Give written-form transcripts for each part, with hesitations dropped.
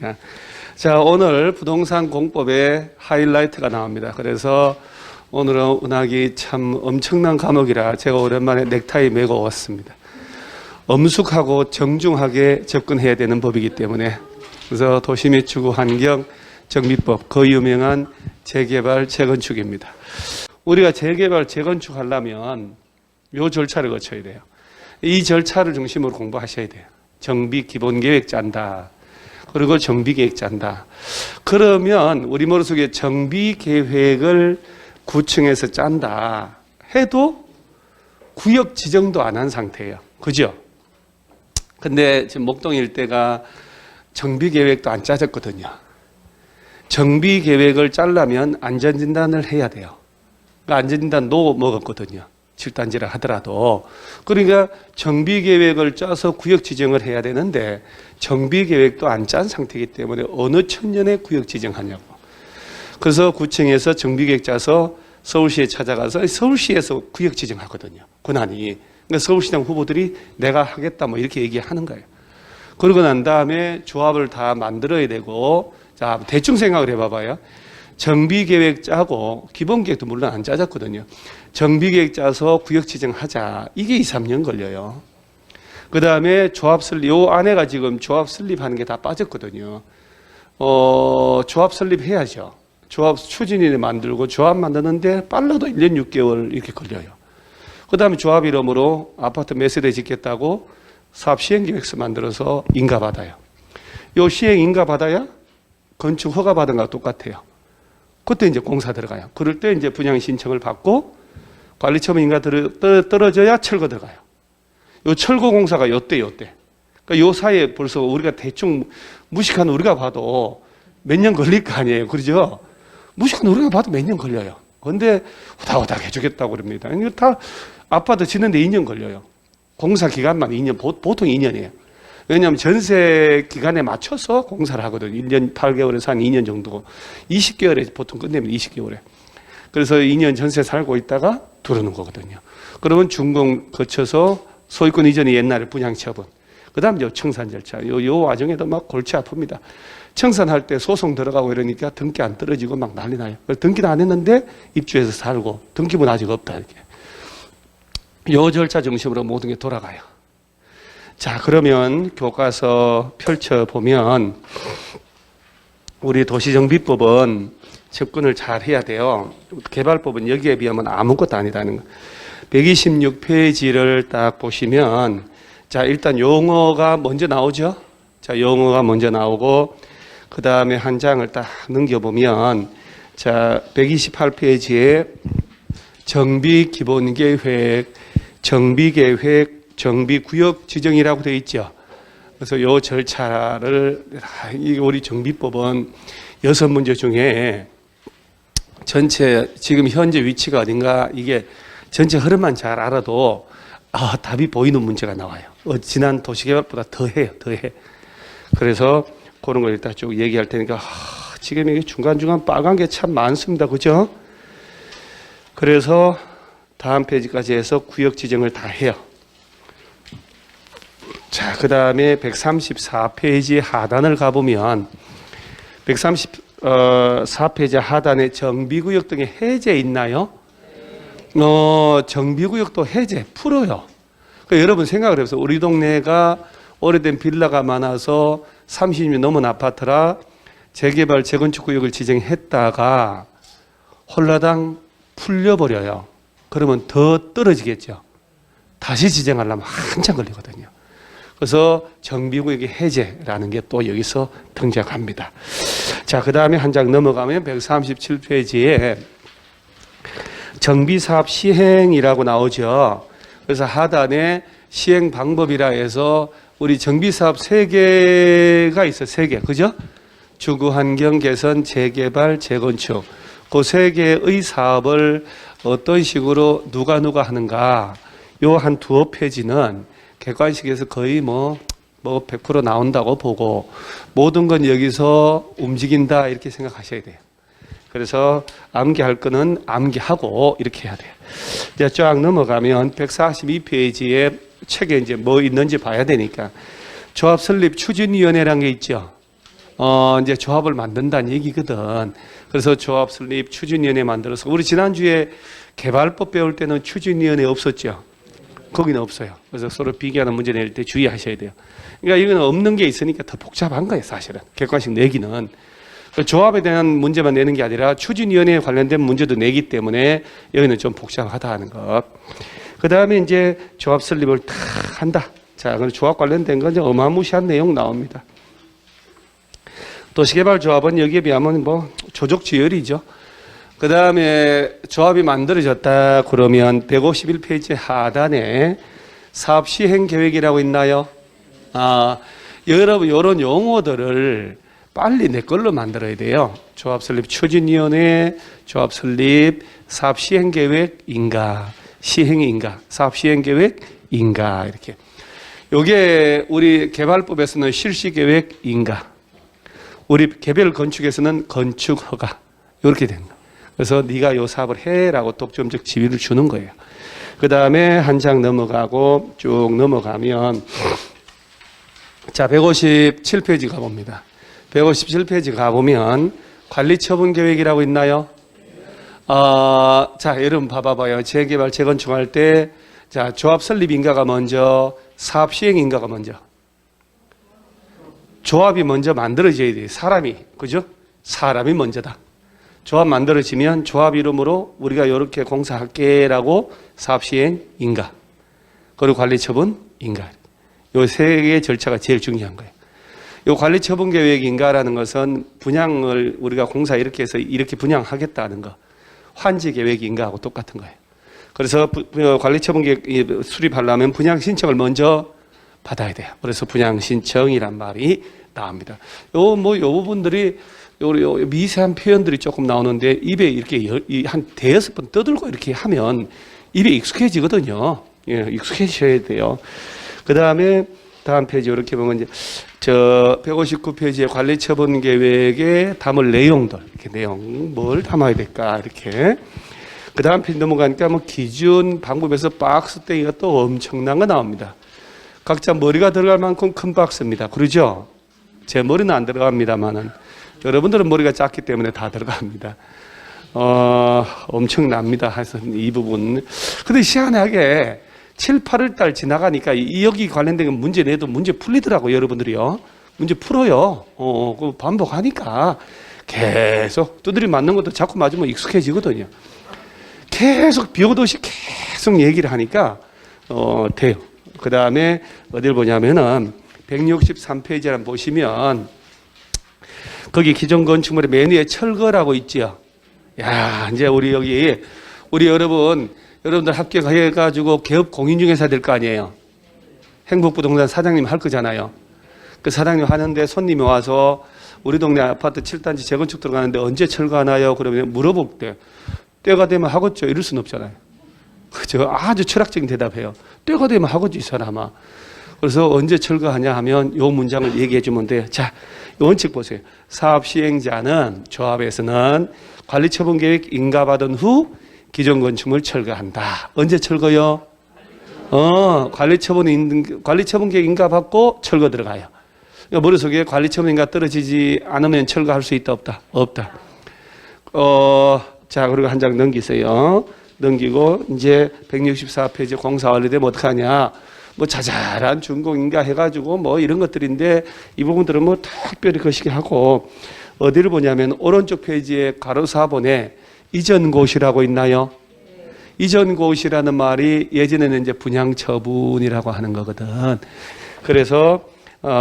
되니까. 자, 오늘 부동산 공법의 하이라이트가 나옵니다. 그래서 오늘은 은학이 참 엄청난 과목이라 제가 오랜만에 넥타이 메고 왔습니다. 엄숙하고 정중하게 접근해야 되는 법이기 때문에. 그래서 도시 및 주거 환경 정비법, 그 유명한 재개발 재건축입니다. 우리가 재개발 재건축 하려면 요 절차를 거쳐야 돼요. 이 절차를 중심으로 공부하셔야 돼요. 정비 기본 계획 짠다. 그리고 정비 계획 짠다. 그러면 우리 머릿속에 정비 계획을 구청에서 짠다 해도 구역 지정도 안 한 상태예요. 그죠? 근데 지금 목동 일대가 정비 계획도 안 짜졌거든요. 정비 계획을 짜려면 안전진단을 해야 돼요. 그러니까 안전진단도 먹었거든요. 7단지라 하더라도. 그러니까 정비계획을 짜서 구역 지정을 해야 되는데 정비계획도 안 짠 상태이기 때문에 어느 천년에 구역 지정하냐고. 그래서 구청에서 정비계획 짜서 서울시에 찾아가서 서울시에서 구역 지정하거든요. 권한이. 그러니까 서울시장 후보들이 내가 하겠다 뭐 이렇게 얘기하는 거예요. 그러고 난 다음에 조합을 다 만들어야 되고, 자, 대충 생각을 해봐봐요. 정비계획 짜고 기본계획도 물론 안 짜졌거든요. 정비계획 짜서 구역 지정하자. 이게 2, 3년 걸려요. 그 다음에 조합 설립, 요 안에가 지금 조합 설립하는 게 다 빠졌거든요. 조합 설립해야죠. 조합 추진위를 만들고 조합 만드는데 빨라도 1년 6개월 이렇게 걸려요. 그 다음에 조합 이름으로 아파트 몇 세대 짓겠다고 사업 시행계획서 만들어서 인가받아요. 요 시행 인가받아야 건축 허가 받은 거랑 똑같아요. 그때 이제 공사 들어가요. 그럴 때 이제 분양 신청을 받고 관리처분 인가 떨어져야 철거 들어가요. 요 철거 공사가 요때. 그러니까 요 사이에 벌써 우리가 대충 무식한 우리가 봐도 몇 년 걸릴 거 아니에요. 그러죠? 무식한 우리가 봐도 몇 년 걸려요. 근데 후다후다 해주겠다고 그럽니다. 이거 다 아파트 짓는데 2년 걸려요. 공사 기간만 2년, 보통 2년이에요. 왜냐하면 전세 기간에 맞춰서 공사를 하거든요. 1년 8개월에서 한 2년 정도. 20개월에 보통 끝내면 20개월에. 그래서 2년 전세 살고 있다가 들어오는 거거든요. 그러면 준공 거쳐서 소유권 이전이 옛날에 분양처분. 그 다음 요 청산 절차. 요 와중에도 막 골치 아픕니다. 청산할 때 소송 들어가고 이러니까 등기 안 떨어지고 막 난리 나요. 등기도 안 했는데 입주해서 살고 등기문 아직 없다. 이렇게. 요 절차 중심으로 모든 게 돌아가요. 자, 그러면 교과서 펼쳐보면 우리 도시정비법은 접근을 잘 해야 돼요. 개발법은 여기에 비하면 아무것도 아니다는 거. 126페이지를 딱 보시면, 자, 일단 용어가 먼저 나오죠. 자, 용어가 먼저 나오고, 그 다음에 한 장을 딱 넘겨보면, 자, 128페이지에 정비기본계획, 정비계획, 정비구역 지정이라고 되어 있죠. 그래서 이 절차를, 우리 정비법은 6문제 중에 전체 지금 현재 위치가 어딘가 이게 전체 흐름만 잘 알아도 답이 보이는 문제가 나와요. 지난 도시개발보다 더해요. 그래서 그런 걸 일단 쭉 얘기할 테니까 지금 이게 중간중간 빨간 게 참 많습니다. 그죠? 그래서 다음 페이지까지 해서 구역 지정을 다 해요. 자, 그 다음에 134페이지 하단을 가보면 134페이지 하단에 정비구역 등의 해제 있나요? 정비구역도 해제, 풀어요. 그러니까 여러분 생각을 해보세요. 우리 동네가 오래된 빌라가 많아서 30년 넘은 아파트라 재개발, 재건축구역을 지정했다가 홀라당 풀려버려요. 그러면 더 떨어지겠죠. 다시 지정하려면 한참 걸리거든요. 그래서 정비구역의 해제라는 게 또 여기서 등장합니다. 자, 그 다음에 한 장 넘어가면 137페이지에 정비사업 시행이라고 나오죠. 그래서 하단에 시행 방법이라 해서 우리 정비사업 3개가 있어요. 3개. 그죠? 주거환경 개선, 재개발, 재건축. 그 3개의 사업을 어떤 식으로 누가 하는가. 요 한 두어 페이지는 객관식에서 거의 뭐 100% 나온다고 보고 모든 건 여기서 움직인다 이렇게 생각하셔야 돼요. 그래서 암기할 거는 암기하고 이렇게 해야 돼요. 이제 쫙 넘어가면 142페이지에 책에 이제 뭐 있는지 봐야 되니까 조합 설립 추진위원회라는 게 있죠. 이제 조합을 만든다는 얘기거든. 그래서 조합 설립 추진위원회 만들어서 우리 지난주에 개발법 배울 때는 추진위원회 없었죠. 거기는 없어요. 그래서 서로 비교하는 문제 낼 때 주의하셔야 돼요. 그러니까 이거는 없는 게 있으니까 더 복잡한 거예요, 사실은. 객관식 내기는. 조합에 대한 문제만 내는 게 아니라 추진위원회에 관련된 문제도 내기 때문에 여기는 좀 복잡하다는 것. 그 다음에 이제 조합 설립을 다 한다. 자, 그럼 조합 관련된 건 어마무시한 내용 나옵니다. 도시개발조합은 여기에 비하면 뭐 조족지열이죠. 그 다음에 조합이 만들어졌다 그러면 151페이지 하단에 사업 시행 계획이라고 있나요? 여러분 이런 용어들을 빨리 내 걸로 만들어야 돼요. 조합 설립 추진위원회, 조합 설립 사업 시행 계획인가, 시행인가, 사업 시행 계획인가 이렇게. 요게 우리 개발법에서는 실시 계획인가, 우리 개별 건축에서는 건축 허가 이렇게 되는 거. 그래서 네가 요 사업을 해라고 독점적 지위를 주는 거예요. 그 다음에 한 장 넘어가고 쭉 넘어가면 자 157페이지 가봅니다. 157페이지 가보면 관리처분 계획이라고 있나요? 자 여러분 봐봐요. 재개발 재건축할 때 자 조합 설립 인가가 먼저, 사업 시행 인가가 먼저. 조합이 먼저 만들어져야 돼요. 사람이, 그죠? 사람이 먼저다. 조합 만들어지면 조합 이름으로 우리가 이렇게 공사할게라고 사업 시행 인가, 그리고 관리 처분 인가. 요 세 개의 절차가 제일 중요한 거예요. 요 관리 처분 계획 인가라는 것은 분양을 우리가 공사 이렇게 해서 이렇게 분양하겠다는 거, 환지 계획 인가하고 똑같은 거예요. 그래서 관리 처분 계획 수립하려면 분양 신청을 먼저 받아야 돼요. 그래서 분양 신청이란 말이 나옵니다. 요 부분들이 요 미세한 표현들이 조금 나오는데 입에 이렇게 한 대여섯 번 떠들고 이렇게 하면 입에 익숙해지거든요. 예, 익숙해지셔야 돼요. 그 다음에 다음 페이지 이렇게 보면 이제 저 159페이지에 관리 처분 계획에 담을 내용들, 이렇게 내용 뭘 담아야 될까 이렇게. 그 다음 페이지 넘어가니까 뭐 기준 방법에서 박스 떼기가 또 엄청난 거 나옵니다. 각자 머리가 들어갈 만큼 큰 박스입니다. 그러죠? 제 머리는 안 들어갑니다만은 여러분들은 머리가 작기 때문에 다 들어갑니다. 엄청납니다. 해서 이 부분. 근데 희한하게 7, 8월 달 지나가니까 여기 관련된 문제 내도 문제 풀리더라고요. 여러분들이요. 문제 풀어요. 그 반복하니까 계속 두드리 맞는 것도 자꾸 맞으면 익숙해지거든요. 계속 비오듯이 계속 얘기를 하니까 돼요. 그 다음에 어딜 보냐면은 163페이지를 보시면 거기 기존 건축물의 맨 위에 철거라고 있지요. 야, 이제 우리 여러분들 합격해가지고 개업 공인중개사 될 거 아니에요. 행복부동산 사장님 할 거잖아요. 그 사장님 하는데 손님이 와서 우리 동네 아파트 7단지 재건축 들어가는데 언제 철거하나요? 그러면 물어볼 때 때가 되면 하겠죠. 이럴 수는 없잖아요. 그죠? 아주 철학적인 대답해요. 때가 되면 하겠지, 이 사람아. 그래서 언제 철거하냐 하면 요 문장을 얘기해 주면 돼요. 자, 원칙 보세요. 사업 시행자는 조합에서는 관리처분 계획 인가받은 후 기존 건축물 철거한다. 언제 철거요? 관리처분 계획 인가받고 철거 들어가요. 머릿속에 관리처분 인가 떨어지지 않으면 철거할 수 있다, 없다? 없다. 자, 그리고 한 장 넘기세요. 넘기고 이제 164페이지 공사 완료되면 어떡하냐? 뭐 자잘한 준공인가 해가지고 뭐 이런 것들인데 이 부분들은 뭐 특별히 거시기 하고 어디를 보냐면 오른쪽 페이지에 가로 4번에 이전고시라고 있나요? 이전고시라는 말이 예전에는 이제 분양처분이라고 하는 거거든. 그래서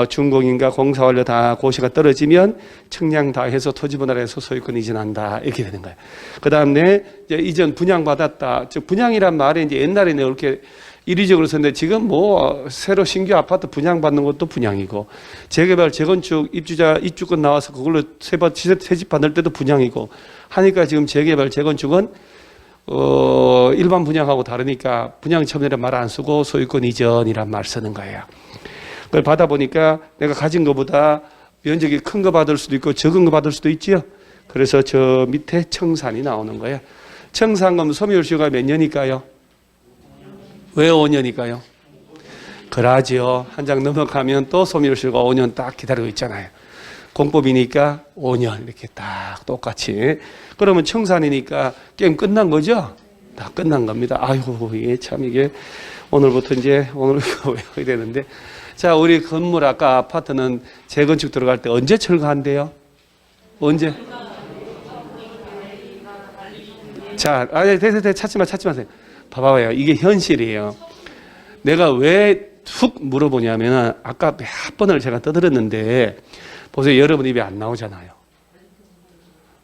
준공인가 공사 완료 다 고시가 떨어지면 청량 다 해서 토지 분할해서 소유권 이전한다 이렇게 되는 거예요. 그 다음에 이제 이전 분양받았다. 즉 분양이란 말이 이제 옛날에는 이렇게 이리적으로 썼는데 지금 뭐 새로 신규 아파트 분양받는 것도 분양이고 재개발 재건축 입주권 나와서 그걸로 새집 받을 때도 분양이고 하니까 지금 재개발 재건축은 일반 분양하고 다르니까 분양처분이란 말 안 쓰고 소유권 이전이란 말 쓰는 거예요. 그걸 받아 보니까 내가 가진 것보다 면적이 큰 거 받을 수도 있고 적은 거 받을 수도 있지요. 그래서 저 밑에 청산이 나오는 거예요. 청산금 소멸시효가 몇 년일까요? 왜 5년일까요? 그러지요. 한 장 넘어가면 또 소멸시효가 5년 딱 기다리고 있잖아요. 공법이니까 5년 이렇게 딱 똑같이. 그러면 청산이니까 게임 끝난 거죠? 다 끝난 겁니다. 아이고, 이게 참 이게 오늘부터 이제 오늘 외워야 되는데. 자, 우리 건물 아까 아파트는 재건축 들어갈 때 언제 철거한대요? 언제? 자, 아니, 찾지 마세요. 봐봐요. 이게 현실이에요. 내가 왜 훅 물어보냐면 아까 몇 번을 제가 떠들었는데 보세요. 여러분 입에 안 나오잖아요.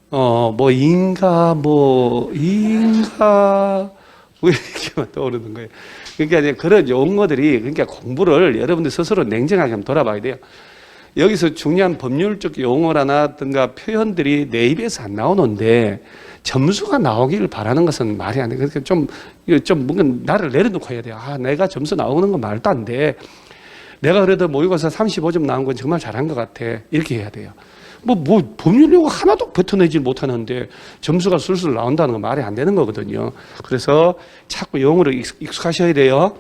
뭐 인가 뭐 이렇게만 떠오르는 거예요. 그러니까 이제 그런 용어들이 그러니까 공부를 여러분들 스스로 냉정하게 한번 돌아봐야 돼요. 여기서 중요한 법률적 용어라든가 표현들이 내 입에서 안 나오는데 점수가 나오기를 바라는 것은 말이 안 돼. 그러니까 좀 뭔가 나를 내려놓고 해야 돼요. 아, 내가 점수 나오는 건 말도 안 돼. 내가 그래도 모의고사 35점 나온 건 정말 잘한 것 같아. 이렇게 해야 돼요. 뭐 법률 용어 하나도 뱉어내지 못하는데 점수가 술술 나온다는 건 말이 안 되는 거거든요. 그래서 자꾸 용어를 익숙하셔야 돼요.